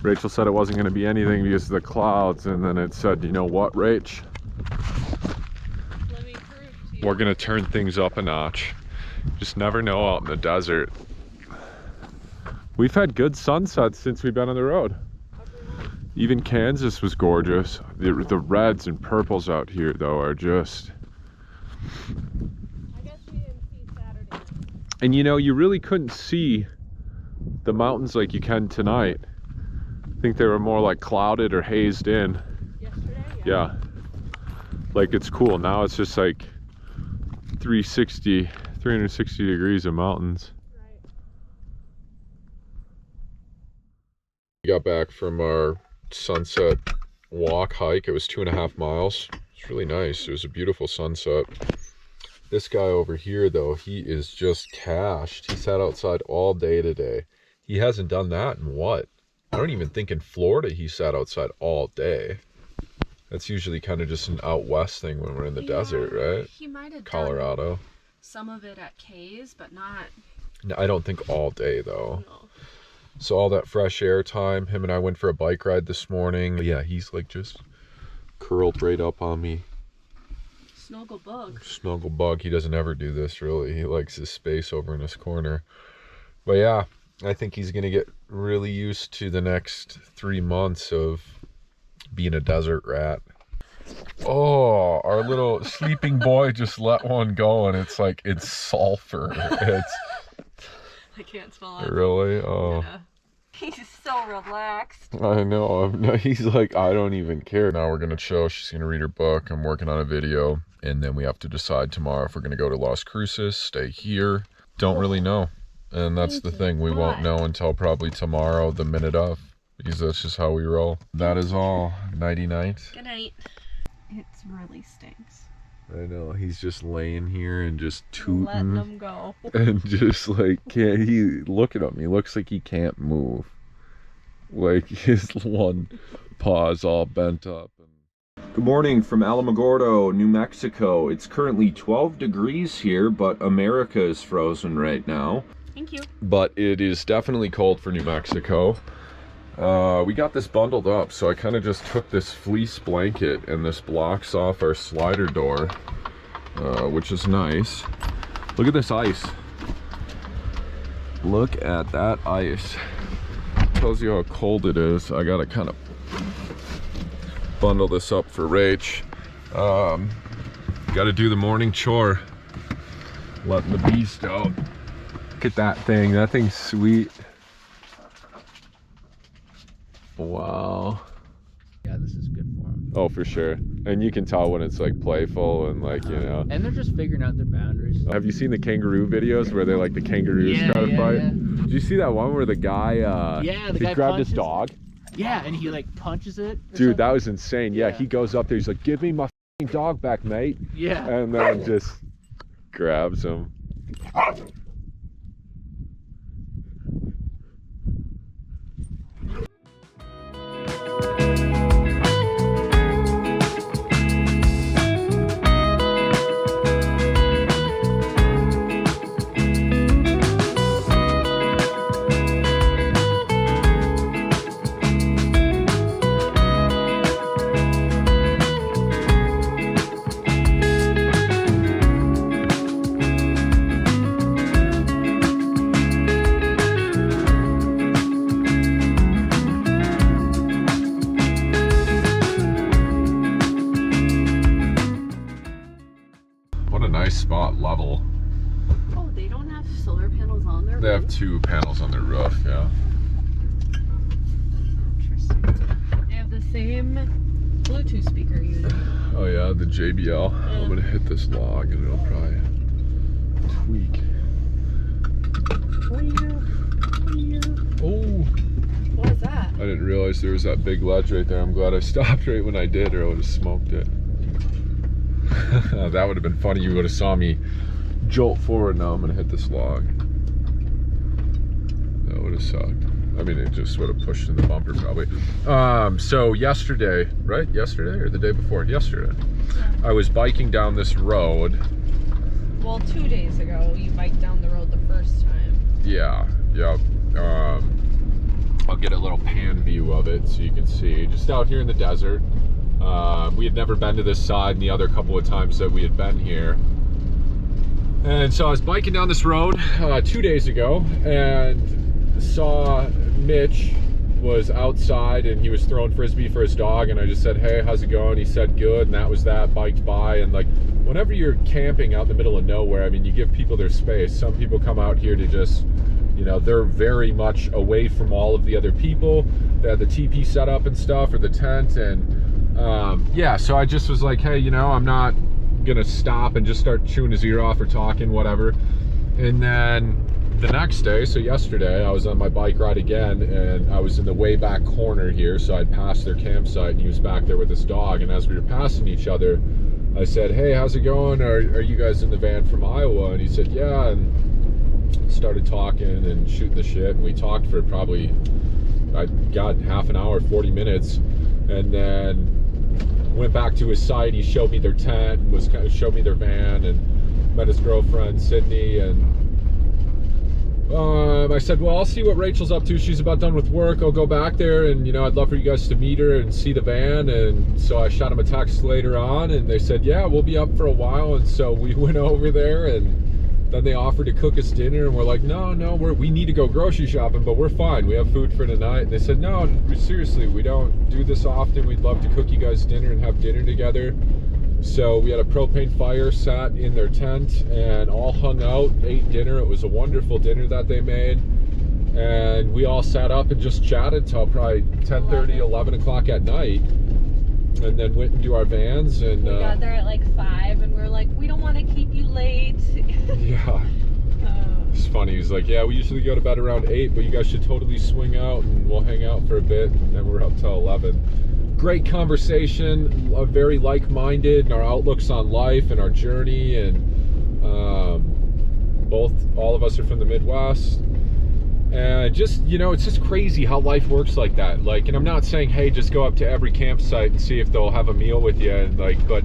Rachel said it wasn't going to be anything because of the clouds, and then it said, you know what, Rach? Let me prove to you. We're going to turn things up a notch. Just never know out in the desert. We've had good sunsets since we've been on the road. Even Kansas was gorgeous. The reds and purples out here, though, are just... I guess we didn't see Saturday. And you know, you really couldn't see the mountains like you can tonight. I think they were more like clouded or hazed in. Yesterday? Yeah. Like, it's cool. Now it's just like 360 degrees of mountains. Right. We got back from our sunset walk hike. It was 2.5 miles. It's really nice. It was a beautiful sunset. This guy over here, though, he is just cashed. He sat outside all day today. He hasn't done that in what? I don't even think in Florida he sat outside all day. That's usually kind of just an out west thing when we're in the desert, right? He might have Colorado. done some of it at K's, but not... No, I don't think all day, though. No. So all that fresh air time. Him and I went for a bike ride this morning. But yeah, he's like just curled right up on me. Snuggle bug. Snuggle bug. He doesn't ever do this, really. He likes his space over in his corner. But yeah, I think he's going to get really used to the next 3 months of being a desert rat. Oh, our little sleeping boy just let one go, and it's like, it's sulfur. It's... I can't spell it. Really? Oh. Yeah. He's so relaxed. I know. He's like, I don't even care. Now we're going to chill. She's going to read her book. I'm working on a video. And then we have to decide tomorrow if we're going to go to Las Cruces, stay here. Don't really know. And that's the thing. We won't know until probably tomorrow, the minute of. Because that's just how we roll. That is all. Nighty night. Good night. It really stinks. I know. He's just laying here and just tooting. Letting him go. And just like, can't he look at him? He looks like he can't move. Like his one paw's all bent up. Good morning from Alamogordo, New Mexico. It's currently 12 degrees here, but America is frozen right now. Thank you. But it is definitely cold for New Mexico. We got this bundled up, so I kind of just took this fleece blanket, and this blocks off our slider door, which is nice. Look at this ice. Look at that ice. Tells you how cold it is. I gotta kind of bundle this up for Rach. Gotta do the morning chore. Letting the beast out. Look at that thing. That thing's sweet. Wow. Yeah, this is good for them. Oh, for sure. And you can tell when it's like playful and like, you know. And they're just figuring out their boundaries. Have you seen the kangaroo videos where they're like the kangaroos try to fight? Yeah. Did you see that one where the guy, the guy grabbed his punches dog? Yeah, and he like punches it. Dude, that was insane. Yeah, he goes up there, he's like, give me my f***ing dog back, mate. Yeah. And then just grabs him. Spot level. Oh, they don't have solar panels on their roof? They have 2 panels on their roof, yeah. Interesting. They have the same Bluetooth speaker unit. Oh yeah, the JBL. Yeah. I'm gonna hit this log and it'll probably tweak. Oh! What was that? I didn't realize there was that big ledge right there. I'm glad I stopped right when I did, or I would have smoked it. That would have been funny. You would have saw me jolt forward. Now I'm gonna hit this log. That would have sucked. I mean, it just would have pushed in the bumper probably. So yesterday, right? Yesterday or the day before? Yesterday. I was biking down this road. Well, 2 days ago, you biked down the road the first time. Yeah, yeah. I'll get a little pan view of it so you can see. Just out here in the desert. We had never been to this side, and the other couple of times that we had been here. And so I was biking down this road 2 days ago and saw Mitch was outside and he was throwing frisbee for his dog, and I just said, hey, how's it going? He said good, and that was that. Biked by, and like whenever you're camping out in the middle of nowhere, I mean, you give people their space. Some people come out here to just, you know, they're very much away from all of the other people. They had the teepee set up and stuff, or the tent, and yeah, so I just was like, hey, you know, I'm not gonna stop and just start chewing his ear off or talking, whatever. And then the next day, so yesterday, I was on my bike ride again, and I was in the way back corner here, so I'd passed their campsite, and he was back there with his dog. And as we were passing each other, I said, hey, how's it going? Are you guys in the van from Iowa? And he said, yeah, and started talking and shooting the shit, and we talked for probably, I got half an hour, 40 minutes, and then went back to his site. He showed me their tent and showed me their van, and met his girlfriend Sydney, and I said, well, I'll see what Rachel's up to. She's about done with work. I'll go back there, and you know, I'd love for you guys to meet her and see the van. And so I shot him a text later on, and they said, yeah, we'll be up for a while. And so we went over there, and then they offered to cook us dinner, and we're like, no, we need to go grocery shopping, but we're fine, we have food for tonight. And they said, no, seriously, we don't do this often. We'd love to cook you guys dinner and have dinner together. So we had a propane fire sat in their tent and all hung out, ate dinner. It was a wonderful dinner that they made, and we all sat up and just chatted till probably 10:30, 11 o'clock at night, and then went into our vans. And we got there at like 5, and we were like, we don't want to keep you late. Yeah, it's funny. He's like, yeah, we usually go to bed around 8, but you guys should totally swing out and we'll hang out for a bit. And then we're up till 11. Great conversation, very like-minded in our outlooks on life and our journey, and all of us are from the Midwest. And just, you know, it's just crazy how life works like that. Like, and I'm not saying, hey, just go up to every campsite and see if they'll have a meal with you, and like, but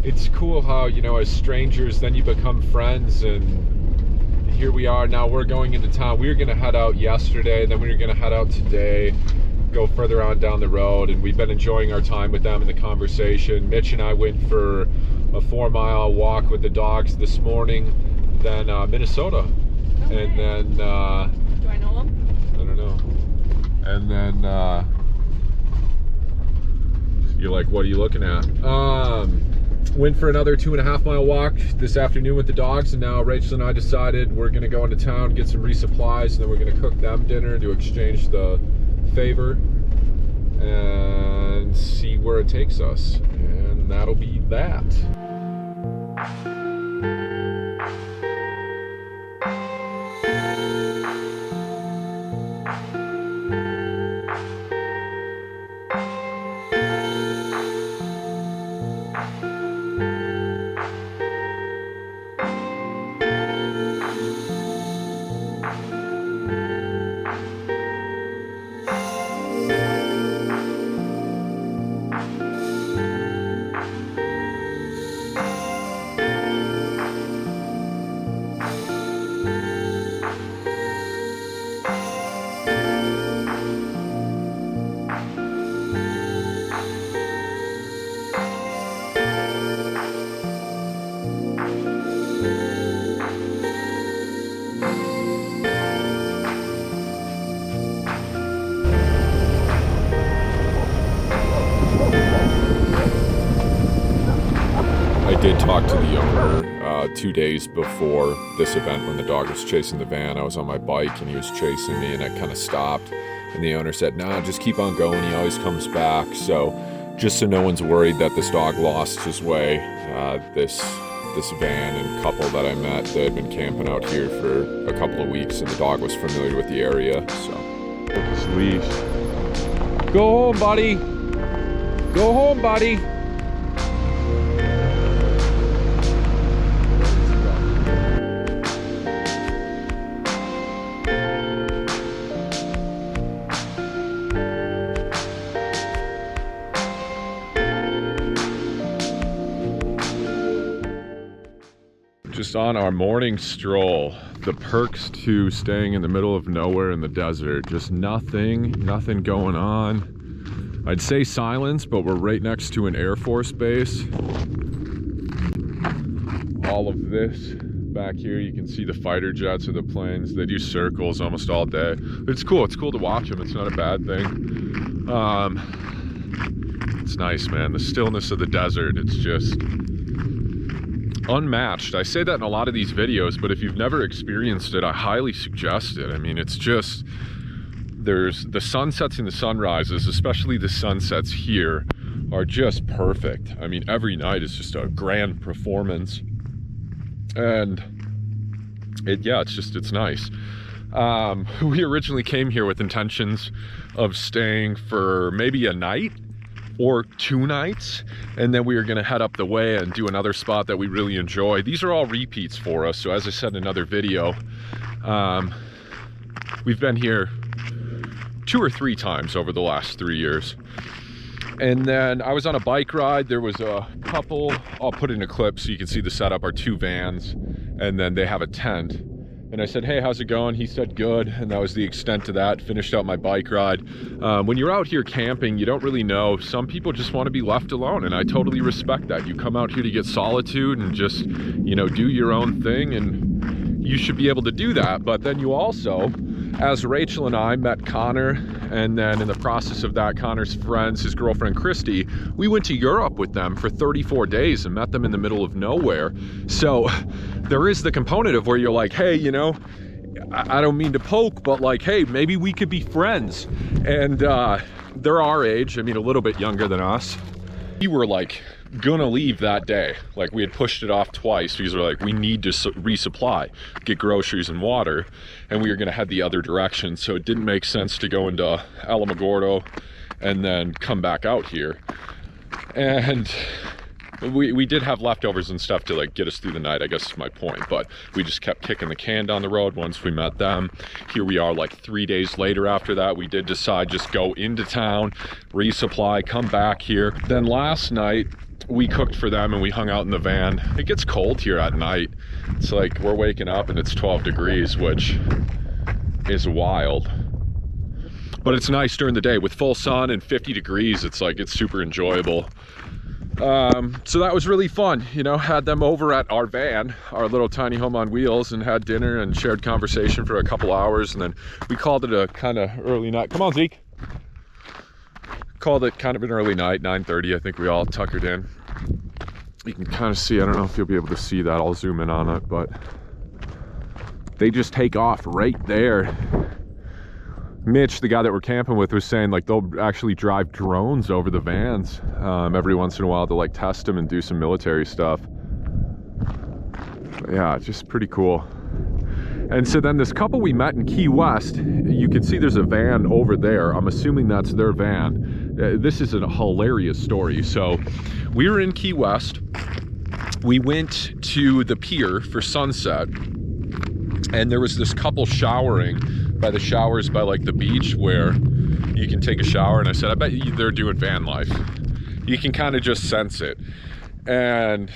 it's cool how, you know, as strangers, then you become friends. And here we are now. We're going into town. We were gonna head out yesterday, then we were gonna head out today, go further on down the road, and we've been enjoying our time with them and the conversation. Mitch and I went for a 4-mile walk with the dogs this morning, then Minnesota, Okay. and then Do I know them? I don't know, and then you're like, what are you looking at? Went for another 2.5-mile walk this afternoon with the dogs, and now Rachel and I decided we're gonna go into town, get some resupplies, and then we're gonna cook them dinner to exchange the favor and see where it takes us, and that'll be that. I did talk to the owner 2 days before this event when the dog was chasing the van. I was on my bike and he was chasing me, and I kind of stopped, and the owner said, nah, just keep on going, he always comes back. So just so no one's worried that this dog lost his way, this van and couple that I met, they had been camping out here for a couple of weeks, and the dog was familiar with the area. So took his leash. Go home, buddy. Go home, buddy. Just on our morning stroll the perks to staying in the middle of nowhere in the desert. Just nothing going on. I'd say silence, but we're right next to an Air Force base. All of this back here, you can see the fighter jets or the planes. They do circles almost all day. It's cool to watch them. It's not a bad thing. It's nice, man. The stillness of the desert, it's just unmatched. I say that in a lot of these videos, but if you've never experienced it, I highly suggest it. I mean, it's just, there's the sunsets and the sunrises, especially the sunsets here, are just perfect. I mean, every night is just a grand performance. And it's nice. We originally came here with intentions of staying for maybe a night or 2 nights, and then we were going to head up the way and do another spot that we really enjoy. These are all repeats for us. So as I said in another video, we've been here 2 or 3 times over the last 3 years. And then I was on a bike ride. There was a couple, I'll put in a clip so you can see the setup, our 2 vans, and then they have a tent. And I said, hey, how's it going? He said, good. And that was the extent of that. Finished out my bike ride. When you're out here camping, you don't really know. Some people just want to be left alone, and I totally respect that. You come out here to get solitude and just, you know, do your own thing, and you should be able to do that. But then you also, as Rachel and I met Connor, and then in the process of that, Connor's friends, his girlfriend Christy, we went to Europe with them for 34 days and met them in the middle of nowhere. So there is the component of where you're like, hey, you know, I don't mean to poke, but like, hey, maybe we could be friends. And they're our age, I mean, a little bit younger than us. We were like gonna leave that day. Like, we had pushed it off twice because we're like, we need to resupply, get groceries and water, and we were gonna head the other direction. So it didn't make sense to go into Alamogordo and then come back out here. And we did have leftovers and stuff to like get us through the night, I guess is my point. But we just kept kicking the can down the road once we met them. Here we are like 3 days later after that. We did decide just go into town, resupply, come back here. Then last night we cooked for them and we hung out in the van. It gets cold here at night. It's like we're waking up and it's 12 degrees, which is wild. But it's nice during the day with full sun and 50 degrees. It's like, it's super enjoyable. So that was really fun, you know, had them over at our van, our little tiny home on wheels, and had dinner and shared conversation for a couple hours, and then we called it a kind of early night. Come on, Zeke. Called it kind of an early night, 9:30. I think we all tuckered in. You can kind of see, I don't know if you'll be able to see that, I'll zoom in on it, but they just take off right there. Mitch, the guy that we're camping with, was saying like they'll actually drive drones over the vans every once in a while to like test them and do some military stuff. But yeah, it's just pretty cool. And so then this couple we met in Key West, you can see there's a van over there. I'm assuming that's their van. This is a hilarious story. So we were in Key West. We went to the pier for sunset, and there was this couple showering by the showers by like the beach where you can take a shower. And I said, I bet you they're doing van life. You can kind of just sense it. And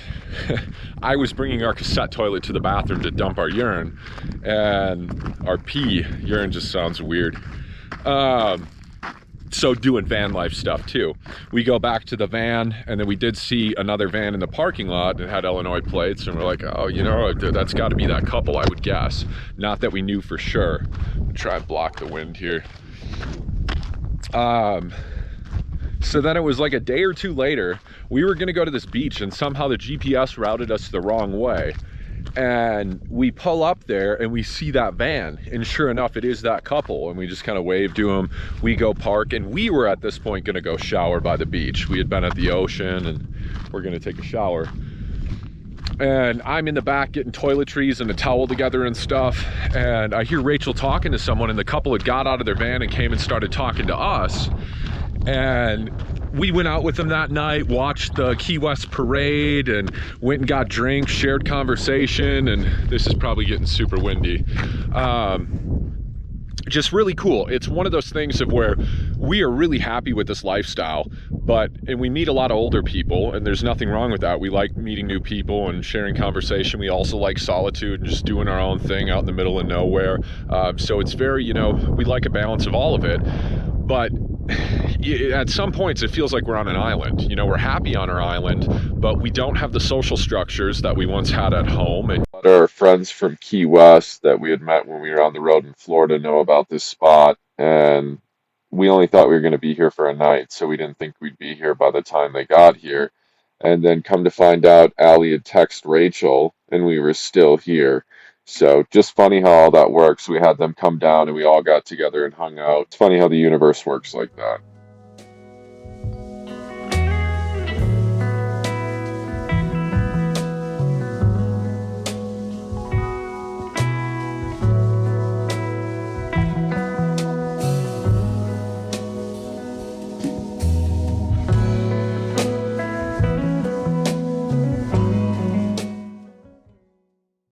I was bringing our cassette toilet to the bathroom to dump our urine, and our pee, urine just sounds weird. So doing van life stuff too. We go back to the van, and then we did see another van in the parking lot and had Illinois plates, and we're like, oh, you know, that's got to be that couple, I would guess. Not that we knew for sure. I'll try and block the wind here. So then it was like a day or two later, we were gonna go to this beach, and somehow the GPS routed us the wrong way. And we pull up there and we see that van, and sure enough, it is that couple. And we just kind of wave to them. We go park, and we were at this point gonna go shower by the beach. We had been at the ocean and we're gonna take a shower. And I'm in the back getting toiletries and a towel together and stuff. And I hear Rachel talking to someone, and the couple had got out of their van and came and started talking to us. And we went out with them that night, watched the Key West parade, and went and got drinks, shared conversation. And this is probably getting super windy. just really cool. It's one of those things of where we are really happy with this lifestyle, and we meet a lot of older people, and there's nothing wrong with that. We like meeting new people and sharing conversation. We also like solitude and just doing our own thing out in the middle of nowhere. So it's very, we like a balance of all of it. But at some points it feels like we're on an island. We're happy on our island, but we don't have the social structures that we once had at home. And our friends from Key West that we had met when we were on the road in Florida know about this spot, and we only thought we were going to be here for a night, so we didn't think we'd be here by the time they got here. And then come to find out, Allie had texted Rachel, and we were still here. So just funny how all that works. We had them come down and we all got together and hung out. It's funny how the universe works like that.